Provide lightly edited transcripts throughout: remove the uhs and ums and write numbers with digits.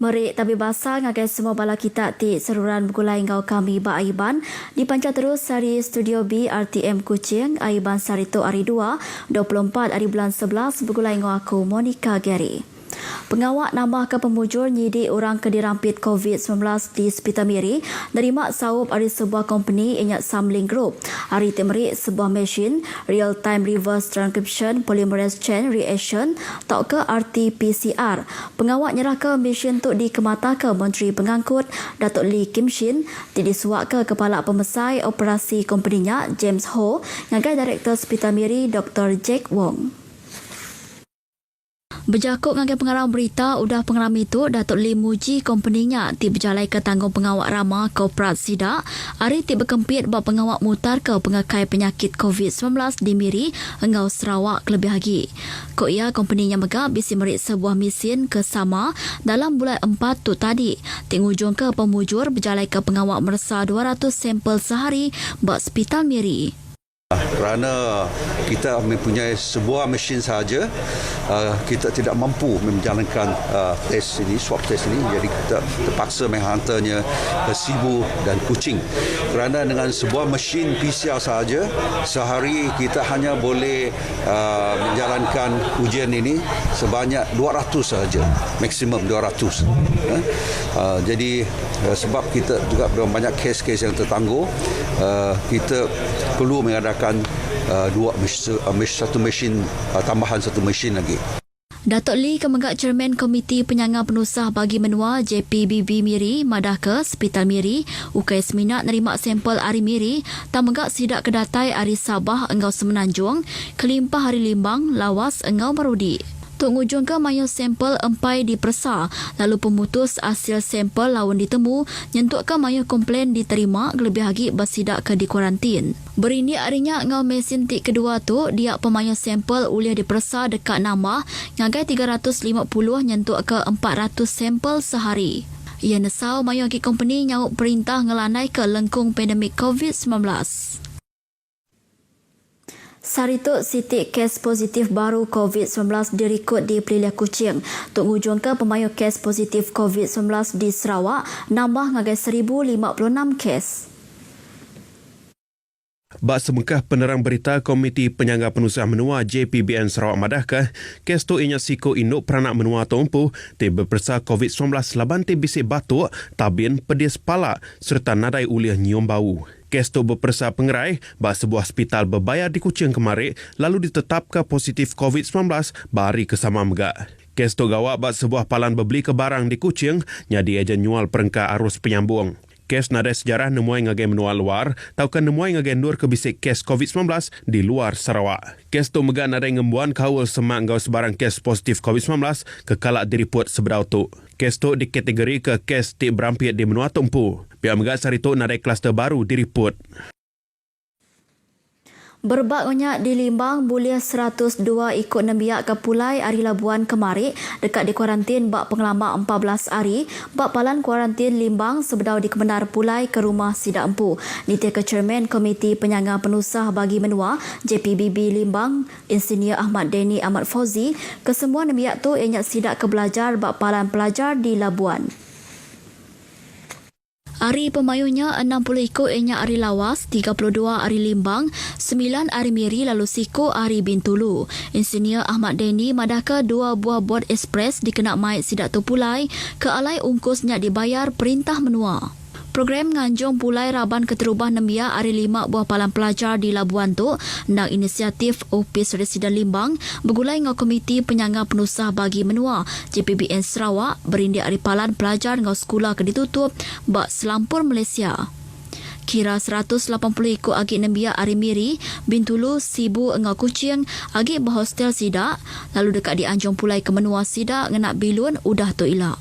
Merik tapi basah ngagai semua bala kita ti seruran bergulai ngau kami ba Aiban dipancar terus dari Studio B RTM Kuching Aiban Sarito hari 2 24 hari bulan 11 bergulai ngau aku Monica Gary. Pengawak nambah ke pemujur nyidik orang kedirampit COVID-19 di Spital Miri nerima saup dari sebuah company inyak Samling Group. Hari temerik sebuah mesin Real Time Reverse Transcription Polymerase Chain Reaction atau ke RT-PCR. Pengawak nyerah ke mesin tu dikemata ke Menteri Pengangkut Datuk Lee Kim Shin disuak ke Kepala Pemesai Operasi company-nya James Ho ngagai Direktur Spital Miri Dr. Jack Wong. Berjakut dengan pengarang berita, udah pengarang itu Datuk Lee muji company-nya ti berjalai ke tanggung pengawak ramah korporat sidak, hari ti berkempit buat pengawak mutar ke pengakai penyakit COVID-19 di Miri, engau Sarawak lebih lagi. Kok ia company-nya megap bisi merik sebuah mesin ke sama dalam bulan 4 tu tadi. Ting ujung ke pemujur berjalai ke pengawak mersa 200 sampel sehari buat Spital Miri. Kerana kita mempunyai sebuah mesin sahaja, kita tidak mampu menjalankan test ini, swab test ini, jadi kita terpaksa menghantarnya ke Sibu dan Kuching. Kerana dengan sebuah mesin PCR sahaja, sehari kita hanya boleh menjalankan ujian ini sebanyak 200 sahaja, maksimum 200. Jadi sebab kita juga banyak kes-kes yang tertangguh, kita perlu mengadakan satu mesin tambahan satu mesin lagi. Datuk Lee Kemenggak Chairman Komiti Penyangga Penusah bagi Menua JPBB Miri madah ke Spital Miri ukai seminat nerima sampel hari Miri tamenggak sidak kedatai hari Sabah engau Semenanjung kelimpah hari Limbang lawas engau Marudi. Tuk ngujung ke mayo sampel empai dipersa, lalu pemutus hasil sampel lawan ditemu, nyentuk ke mayo komplain diterima, lebih lagi bersidak ke di kuarantin. Berini harinya ngau mesin tik kedua tu, dia pemayo sampel uliah dipersa dekat nambah, ngagai 350 nyentuk ke 400 sampel sehari. Ia nesau mayo ki company nyauk perintah ngelanai ke lengkung pandemik COVID-19. Sarito sitik kes positif baru COVID-19 direkod di Pelia Kuching. Tuk ujung ke pemayo kes positif COVID-19 di Sarawak nambah ngagai 1,056 kes. Bak semengkah penerang berita Komiti Penyangga Penusah Menua JPBN Sarawak madahkah kes tu inya siko induk peranak menua tompu ti berpersa COVID-19 laban ti bisik batuk, tabin, pedis pala serta nadai uliah nyium bau. Kes tu berpersa pengerai bak sebuah hospital berbayar di Kuching kemarin lalu ditetapkan positif COVID-19 bari kesama megak. Kes tu gawak bak sebuah palan berbeli ke barang di Kuching nyadi ejen nyual perengka arus penyambung. Kes nadai sejarah nemuai ngagai menua luar, taukan nemuai ngagai nur ke bisik kes COVID-19 di luar Sarawak. Kes tu megak nadai ngembuan kawal semak ngau sebarang kes positif COVID-19 kekalak diriput sebedau tu. Kes tu dikategori ke kes tik berampit di menua tumpu. Pihak megak Sarito nadai kluster baru diriput. Berbak banyak di Limbang, boleh 102 ikut nembiak ke Pulai Ari Labuan kemarin dekat di kuarantin bak pengelama 14 hari bak palan kuarantin Limbang sebedau di Kebenar Pulai ke rumah Sidak Empu. Niti ke Chairman Komiti Penyangga Penusah bagi Menua JPBB Limbang, Insinyur Ahmad Deni Ahmad Fauzi, kesemua nembiak tu inyak sidak ke belajar bak palan pelajar di Labuan. Hari pemayunya 60 ikut inyak hari lawas, 32 hari Limbang, 9 hari Miri lalu siko hari Bintulu. Insinyur Ahmad Deni madah ke 2 buah bot ekspres dikenak mai sidak tu Pulai ke alai ungkusnya dibayar perintah menua. Program nganjung Pulai Raban Keterubah Nembia hari 5 buah palan pelajar di Labuan tu nang inisiatif Opis Residen Limbang bergulai dengan Komiti Penyangga Penusah bagi Menua JPBN Sarawak berindik hari palan pelajar dengan sekolah ke ditutup bak selampur Malaysia. Kira 180 ikut agi nembia hari Miri, Bintulu, Sibu, Engau Kuching, agi berhostel sidak, lalu dekat di Anjung Pulai ke Menua sidak ngenak bilun udah tu ilak.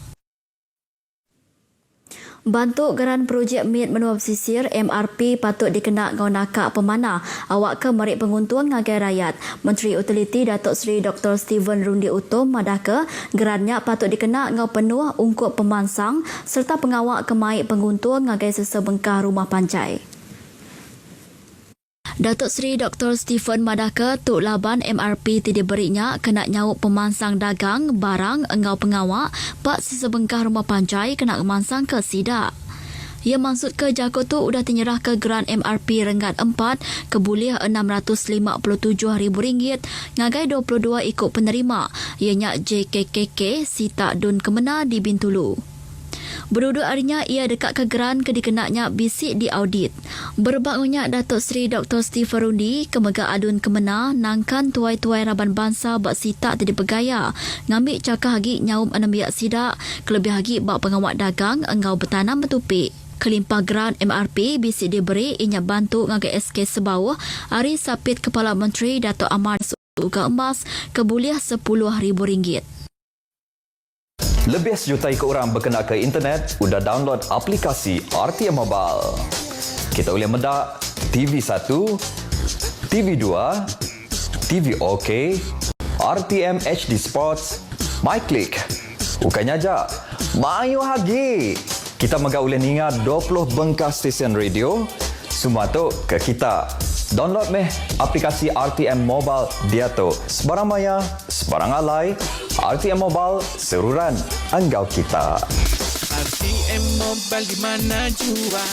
Bantuk geran projek MIT Menua Pesisir MRP patut dikenak ngau nakak pemana awak ke merik penguntung ngagai rakyat. Menteri Utiliti Datuk Seri Dr. Steven Rundi Utom madah ke gerannya patut dikenak ngau penuh ungkup pemansang serta pengawak ke maik penguntung ngagai sesebengkah rumah pancai. Datuk Seri Dr. Stephen Madaka Tok Laban MRP tidak berinya kena nyawuk pemansang dagang barang engau pengawak pak sesebengkah rumah panjai kena kemansang ke sidak. Ia maksud ke Jakarta sudah dinyerah ke geran MRP Renggat 4 kebulih RM657,000 ngagai 22 ikut penerima ianya JKKK Sita Dun Kemena di Bintulu. Berdua harinya ia dekat ke geran ke dikenaknya bisik di audit. Berbangunnya Datuk Seri Dr. Steve Rundi kemega adun kemena nangkan tuai-tuai raban bangsa bak sitak tidak bergaya ngambil cakah hagi nyaum anambiak sidak kelebih hagi bak pengawak dagang engau bertanam betupik. Kelimpah geran MRP bisik diberi inya bantu ngagai SK sebawah hari sapit Kepala Menteri Datuk Amar Suka Emas kebulih RM10,000. Lebih sejuta ikut orang berkena ke internet, sudah download aplikasi RTM Mobile. Kita boleh medak TV1, TV2, TV OK, RTM HD Sports, MyClick. Bukannya aja, mayu hagi. Kita megak boleh ningat 20 bengkah stesen radio. Semua tu ke kita. Download meh aplikasi RTM Mobile dia tu. Sebarang maya, sebarang alai. RTM Mobile, seruran anggau kita. RTM Mobile di mana jua.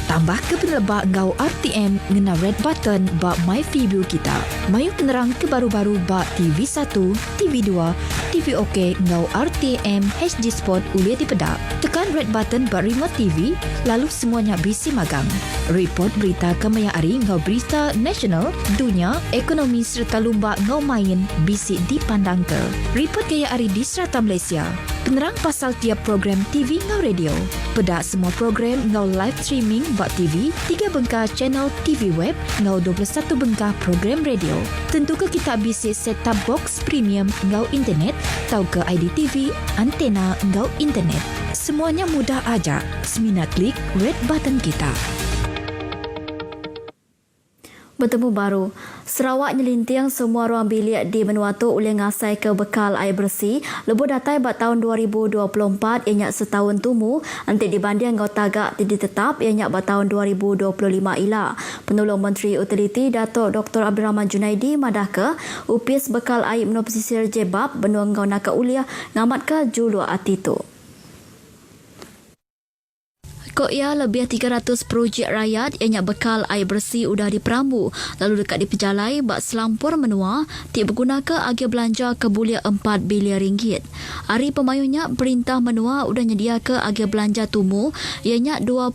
Tambah ke penelebak engkau RTM ngena red button bak My Freeview kita. Mayu penerang ke baru-baru bak TV1, TV2, TV OK engkau RTM HD Sport boleh dipedak. Tekan red button bak remote TV, lalu semuanya bisi magang. Report berita kemaya hari engkau berita nasional, dunia, ekonomi serta lumba engkau main bisi dipandang ke. Report gaya hari di serata Malaysia. Penerang pasal tiap program TV engkau radio. Pedak semua program engkau live streaming bak TV, 3 bengkah channel TV web, engkau 21 bengkah program radio. Tentu ke kita bisik set-top box premium engkau internet, tahu ke IDTV, antena engkau internet. Semuanya mudah aja. Semina klik red button kita. Bertemu baru, Sarawak nyelinting semua ruang bilik di Menuatu oleh ngasai ke bekal air bersih. Lebuh datai buat tahun 2024 ianya setahun tumu, nanti dibanding ngau tagak tidak tetap ianya buat tahun 2025 ila. Penolong Menteri Utiliti Datuk Dr. Abdul Rahman Junaidi madaka upis bekal air menua pesisir Jebab benua ngau nak uliah ngamat ke julu atitu. Koya lebih 300 projek rakyat ianya bekal air bersih udah diperambu lalu dekat dipejalai bak selampur menua tik berguna ke agi belanja kebulia 4 bilion ringgit. Hari pemayunya perintah menua udah nyedia ke agi belanja tumu ianya 2.8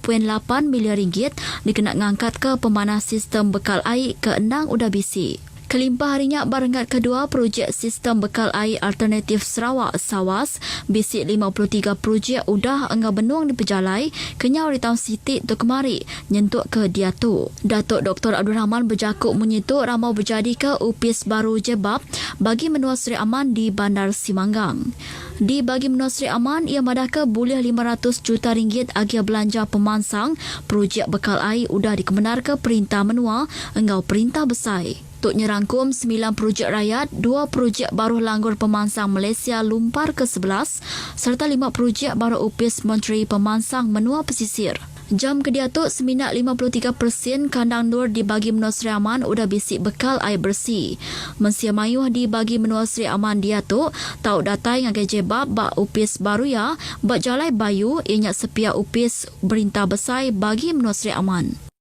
milion ringgit dikena ngangkat ke pemanas sistem bekal air ke endang udah bisi. Kelimpah harinya barengat kedua projek sistem bekal air alternatif Sarawak SAWAS bisik 53 projek udah engah benuang dipejalai kenyau di tahun sitik tu kemari nyentuk ke dia tu. Datuk Dr. Abdul Rahman berjakuk menyentuk ramau berjadi ke upis baru Jebab bagi menua Seri Aman di Bandar Simanggang. Di bagi menua Seri Aman ia madah ke boleh 500 juta ringgit agi belanja pemansang projek bekal air udah dikebenar ke perintah menua engau perintah besar. Untuk nyerangkum 9 projek rakyat, 2 projek baru langgur pemansang Malaysia Lumpar ke-11 serta 5 projek baru upis Menteri Pemansang Menua Pesisir. Jam kediatuk seminat 53% kandang nur dibagi menua Seri Aman udah bisik bekal air bersih. Mensia mayuh dibagi menua Seri Aman diatuk, tau datai ngagai Jebab bak upis baru ya, bak jalai bayu ianya sepia upis berintah besar bagi menua Seri Aman.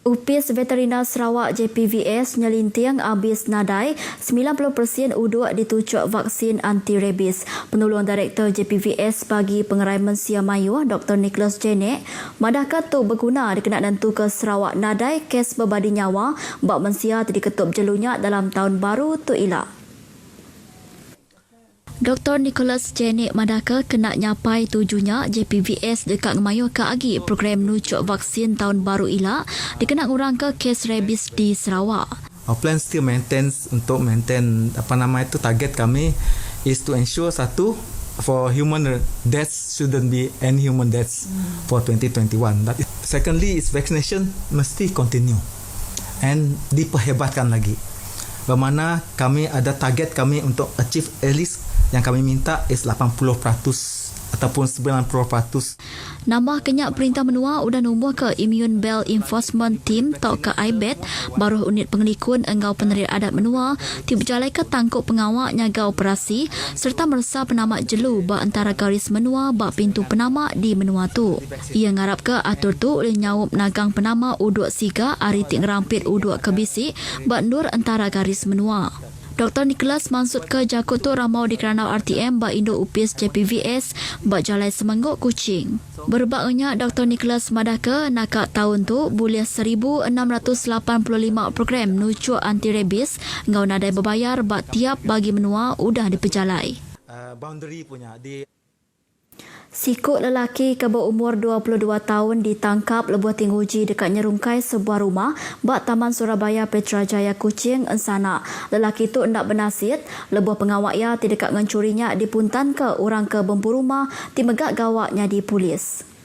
Upis Veterina Sarawak JPVS nyelinting habis nadai 90% uduk ditucuk vaksin anti-rabies. Penolong Direktor JPVS bagi pengerai Mensia Mayu Dr. Nicholas Jenek madahkan tu berguna dikena nentu ke Sarawak nadai kes berbadi nyawa bak Mensia diketup jelunya dalam tahun baru tu ilah. Dr. Nicholas Jenek madaka kena nyapai tujunya JPVS dekat ngemayu ke agi program nucuk vaksin tahun baru ila dikena ngurang ke kes rabies di Sarawak. Our plan still maintains untuk maintain target kami is to ensure satu for human deaths shouldn't be any human deaths for 2021. But secondly is vaccination mesti continue and diperhebatkan lagi. Bermakna kami ada target kami untuk achieve at least yang kami minta is 80% ataupun 90%. Nambah kenyak perintah menua udah numbuh ke Immune Bell Enforcement Team atau ke IBET baru unit pengelikun engau penerir adat menua ti berjalai ke tangkuk pengawak nyaga operasi serta meresa penamak jelu ba antara garis menua ba pintu penamak di menua tu. Ia ngarap ke atur tu oleh nyawup nagang penamak U2 Siga ari tik ngerampit U2 ke bisik ba nur antara garis menua. Dr. Nicholas maksud ke jakut tu ramau di Keranau RTM ba Indo Upis JPVS ba jalai semengguk kucing. Berbaknya Dr. Nicholas madah ke nakak tahun tu boleh 1,685 program nucuk anti-rabies ngau nadai berbayar ba tiap bagi menua udah dipejalai. Boundary punya di Sikut lelaki ke berumur 22 tahun ditangkap lebuh tingguji dekat nyerungkai sebuah rumah bak Taman Surabaya Petrajaya Kuching Ensana. Lelaki tu hendak bernasib, lebuh pengawak ia ti dekat mencurinya dipuntan ke orang ke bempu rumah ti megak gawaknya di polis.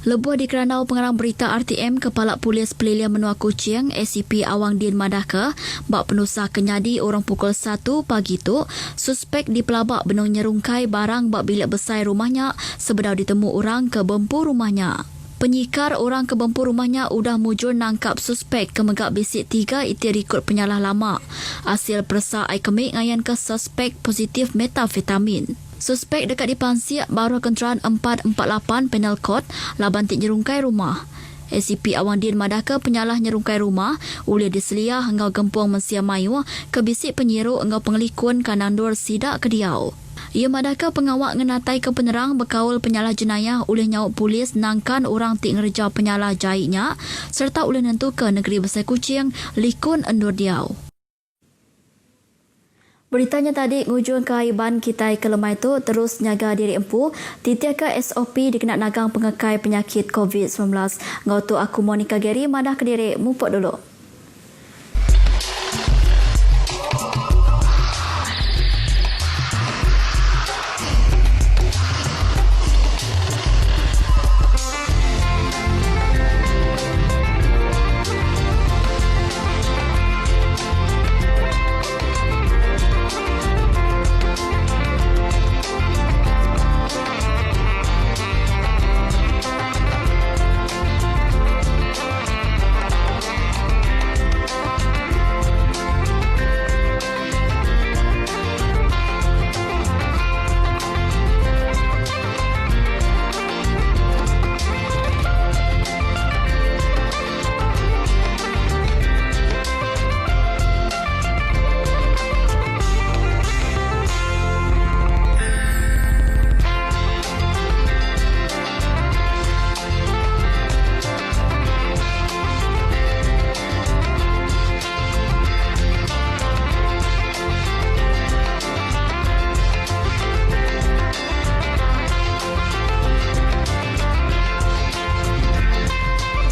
Lebuh di Keranau pengarang berita RTM Kepala Polis Pelilian Menua Kuching ACP Awang Din Madaka bak penusah kenyadi orang pukul 1 pagi tu suspek dipelabak benung nyerungkai barang bak bilik besar rumahnya sebedau ditemu orang ke bempu rumahnya. Penyikar orang ke bempu rumahnya udah mujur nangkap suspek ke megak bisik 3 itir ikut penyalah lama. Hasil persa ai kemik ngayan ke suspek positif metafetamin. Suspek dekat dipansiak baru kenderaan 448 Penal Court laban tik nyerungkai rumah. ACP Awang Din Madaka penyalah nyerungkai rumah oleh diseliah engau gempung Mensia Mayu ke bisik penyiru engau pengelikun kanandur sidak Kediau. Ia Madaka pengawak ngenatai ke penerang berkaul penyalah jenayah oleh nyawuk polis nangkan orang tik ngerja penyalah jahitnya serta oleh nentu ke Negeri Besar Kuching likun endur diau. Beritanya tadi ngujung kehaiban kita ke lemai tu terus nyaga diri empu titiaka SOP dikena nagang pengekai penyakit COVID-19. Ngau tu aku Monica Gary madah ke diri mupuk dulu.